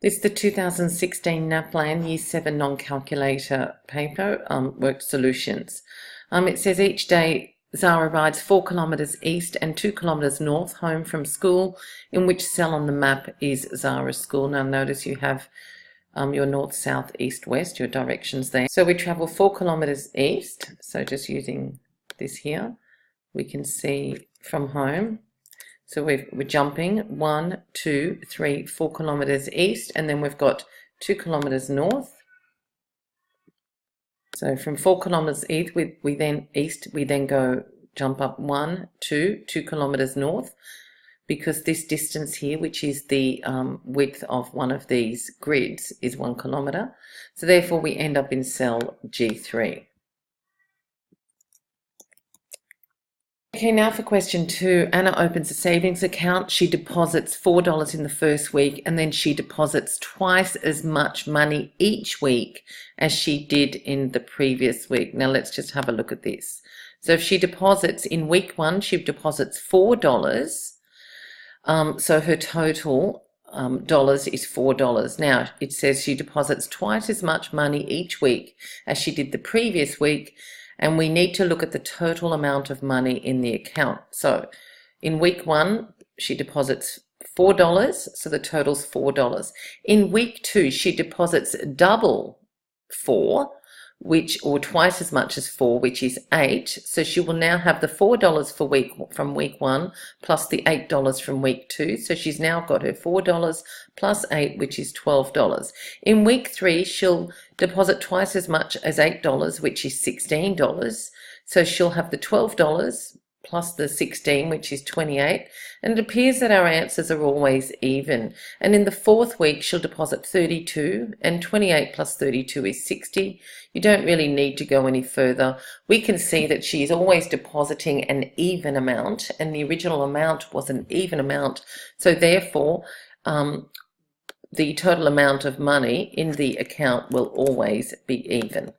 This is the 2016 NAPLAN Y7 Non Calculator paper, work solutions. It says each day Zara rides 4 kilometres east and 2 kilometres north home from school. In which cell on the map is Zara's school? Now notice you have your north, south, east, west, your directions there. So we travel 4 kilometres east, so just using this here, we can see from home. So we're jumping 1, 2, 3, 4 kilometres east, and then we've got 2 kilometres north. So from 4 kilometres east, we then go jump up 1, 2 kilometres north, because this distance here, which is the width of one of these grids, is 1 kilometre. So therefore we end up in cell G3. Okay, now for question 2. Anna opens a savings account. She deposits $4 in the first week, and then she deposits twice as much money each week as she did in the previous week. Now let's just have a look at this. So if she deposits in week 1, she deposits $4. So her total dollars is $4. Now it says she deposits twice as much money each week as she did the previous week, and we need to look at the total amount of money in the account. So in week 1, she deposits $4, so the total's $4. In week 2, she deposits double 4, or twice as much as 4, which is 8. So she will now have the $4 from week 1 plus the $8 from week 2. So she's now got her $4 plus 8, which is $12. In week 3, she'll deposit twice as much as $8, which is $16. So she'll have the $12 plus the 16, which is 28, and it appears that our answers are always even. And in the 4th week, she'll deposit 32, and 28 plus 32 is 60. You don't really need to go any further. We can see that she is always depositing an even amount, and the original amount was an even amount, so therefore the total amount of money in the account will always be even.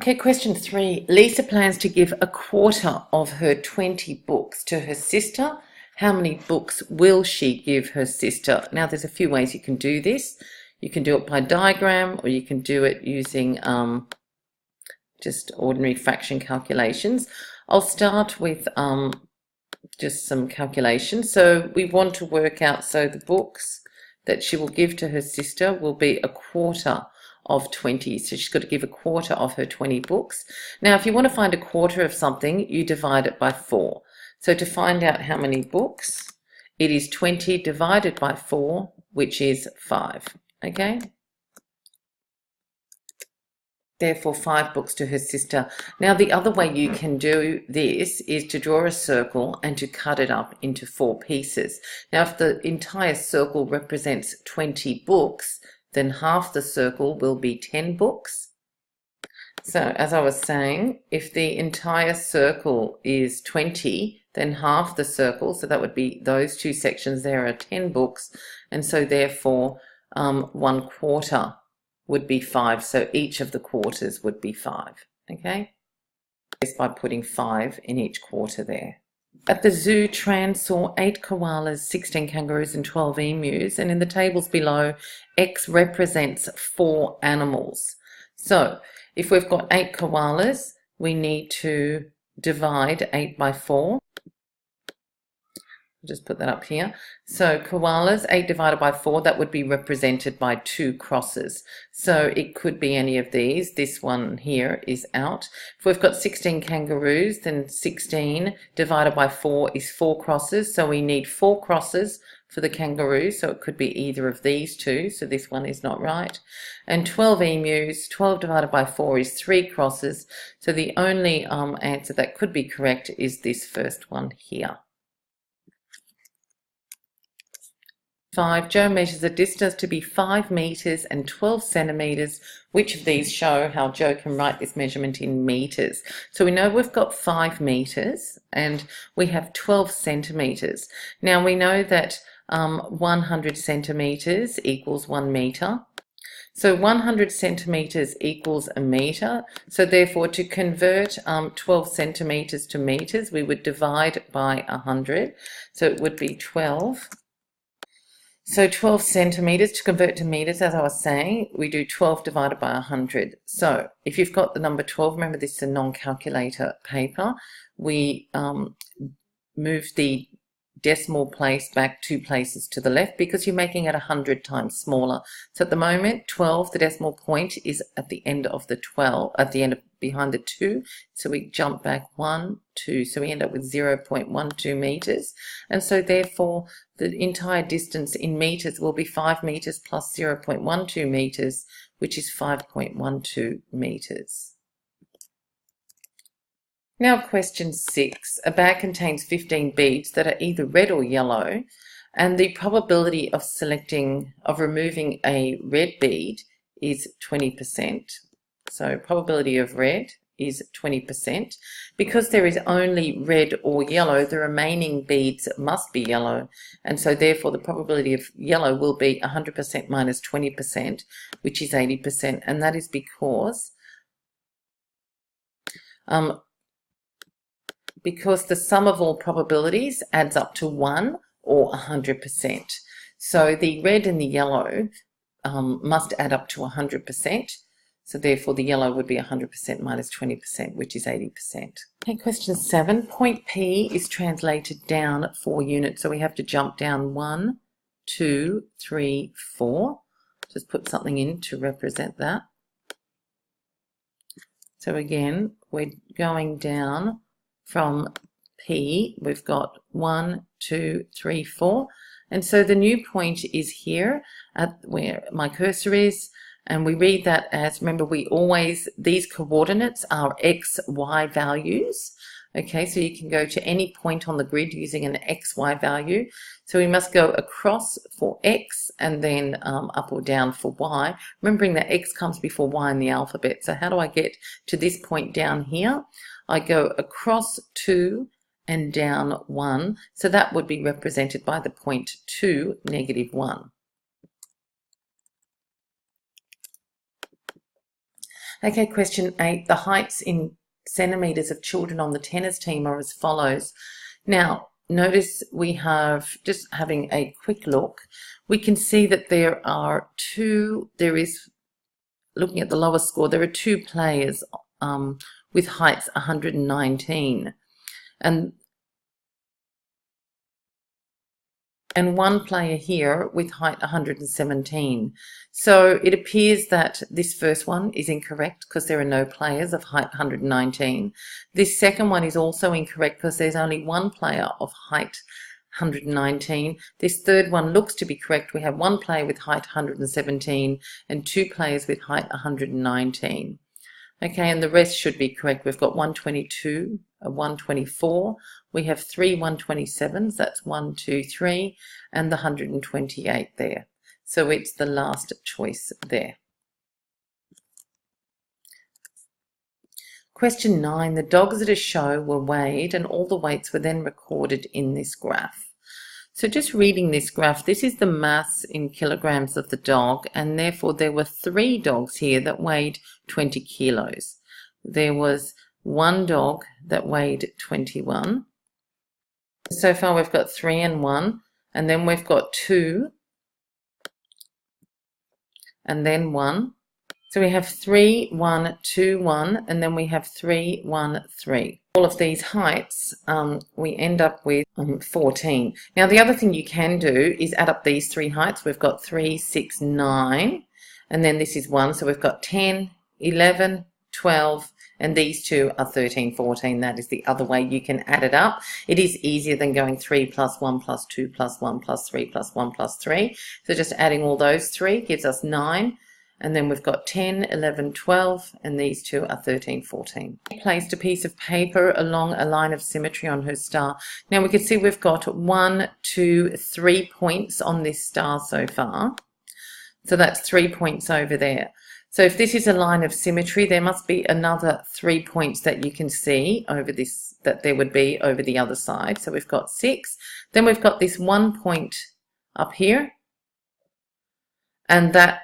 Okay, question 3. Lisa plans to give a quarter of her 20 books to her sister. How many books will she give her sister? Now, there's a few ways you can do this. You can do it by diagram, or you can do it using just ordinary fraction calculations. I'll start with just some calculations. So we want to work out, so the books that she will give to her sister will be a quarter of 20. So she's got to give a quarter of her 20 books. Now, if you want to find a quarter of something, you divide it by 4. So to find out how many books, it is 20 divided by 4, which is 5. Okay? Therefore, 5 books to her sister. Now, the other way you can do this is to draw a circle and to cut it up into 4 pieces. Now, if the entire circle represents 20 books, then half the circle will be 10 books. So as I was saying, if the entire circle is 20, then half the circle, so that would be those 2 sections there, are 10 books, and so therefore 1 quarter would be 5. So each of the quarters would be 5. Okay? Just by putting 5 in each quarter there. At the zoo, Tran saw 8 koalas, 16 kangaroos and 12 emus, and in the tables below, X represents 4 animals. So if we've got 8 koalas, we need to divide 8 by 4. I'll just put that up here. So koalas, 8 divided by 4, that would be represented by 2 crosses. So it could be any of these. This one here is out. If we've got 16 kangaroos, then 16 divided by 4 is 4 crosses. So we need 4 crosses for the kangaroo. So it could be either of these 2. So this one is not right. And 12 emus, 12 divided by 4 is 3 crosses. So the only answer that could be correct is this first one here. 5. Joe measures a distance to be 5 meters and 12 centimeters. Which of these show how Joe can write this measurement in meters? So we know we've got 5 meters and we have 12 centimeters. Now we know that 100 centimeters equals 1 meter. So 100 centimeters equals a meter. So therefore, to convert 12 centimeters to meters, we would divide by 100. So it would be 12 So 12 centimeters, to convert to meters, as I was saying, we do 12 divided by 100. So if you've got the number 12, remember this is a non-calculator paper, we move the decimal place back 2 places to the left because you're making it 100 times smaller. So at the moment, 12, the decimal point is at the end of the 12, at the end of behind the 2. So we jump back 1, 2. So we end up with 0.12 meters. And so therefore, the entire distance in meters will be 5 meters plus 0.12 meters, which is 5.12 meters. Now question 6. A bag contains 15 beads that are either red or yellow, and the probability of removing a red bead is 20%. So probability of red is 20%. Because there is only red or yellow, the remaining beads must be yellow, and so therefore the probability of yellow will be 100% minus 20%, which is 80%, and that is because the sum of all probabilities adds up to 1 or 100%. So the red and the yellow must add up to 100%. So therefore the yellow would be 100% minus 20%, which is 80%. Okay, question 7. Point P is translated down 4 units. So we have to jump down 1, 2, 3, 4. Just put something in to represent that. So again, we're going down from P, we've got 1, 2, 3, 4, and so the new point is here at where my cursor is, and we read that as, remember, these coordinates are x, y values. Okay, so you can go to any point on the grid using an x, y value. So we must go across for x and then up or down for y, remembering that x comes before y in the alphabet. So how do I get to this point down here? I go across 2 and down 1, so that would be represented by the point 2, negative 1. Okay, question 8. The heights in centimeters of children on the tennis team are as follows. Now, notice we have, just having a quick look, we can see that looking at the lower score, there are 2 players with heights 119 and 1 player here with height 117. So it appears that this first one is incorrect because there are no players of height 119. This second one is also incorrect because there's only 1 player of height 119. This third one looks to be correct. We have 1 player with height 117 and 2 players with height 119. Okay, and the rest should be correct. We've got 122, a 124. We have 3 127s, that's 1, 2, 3, and the 128 there. So it's the last choice there. Question 9. The dogs at a show were weighed and all the weights were then recorded in this graph. So just reading this graph, this is the mass in kilograms of the dog, and therefore there were 3 dogs here that weighed 20 kilos. There was 1 dog that weighed 21. So far we've got 3 and 1, and then we've got 2, and then 1. So we have 3, 1, 2, 1, and then we have 3, 1, 3. All of these heights, we end up with 14. Now the other thing you can do is add up these 3 heights. We've got 3, 6, 9, and then this is 1. So we've got 10, 11, 12, and these 2 are 13, 14. That is the other way you can add it up. It is easier than going 3 plus 1 plus 2 plus 1 plus 3 plus 1 plus 3. So just adding all those 3 gives us 9. And then we've got 10, 11, 12, and these 2 are 13, 14. She placed a piece of paper along a line of symmetry on her star. Now we can see we've got 1, 2, 3 points on this star so far. So that's 3 points over there. So if this is a line of symmetry, there must be another 3 points that you can see over this, that there would be over the other side. So we've got 6. Then we've got this 1 point up here, and that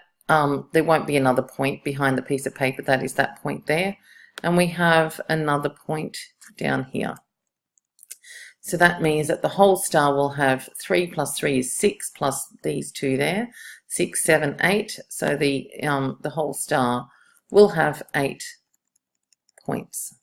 there won't be another point behind the piece of paper. That is that point there. And we have another point down here. So that means that the whole star will have 3 plus 3 is 6 plus these two there, 6, 7, 8. So the whole star will have 8 points.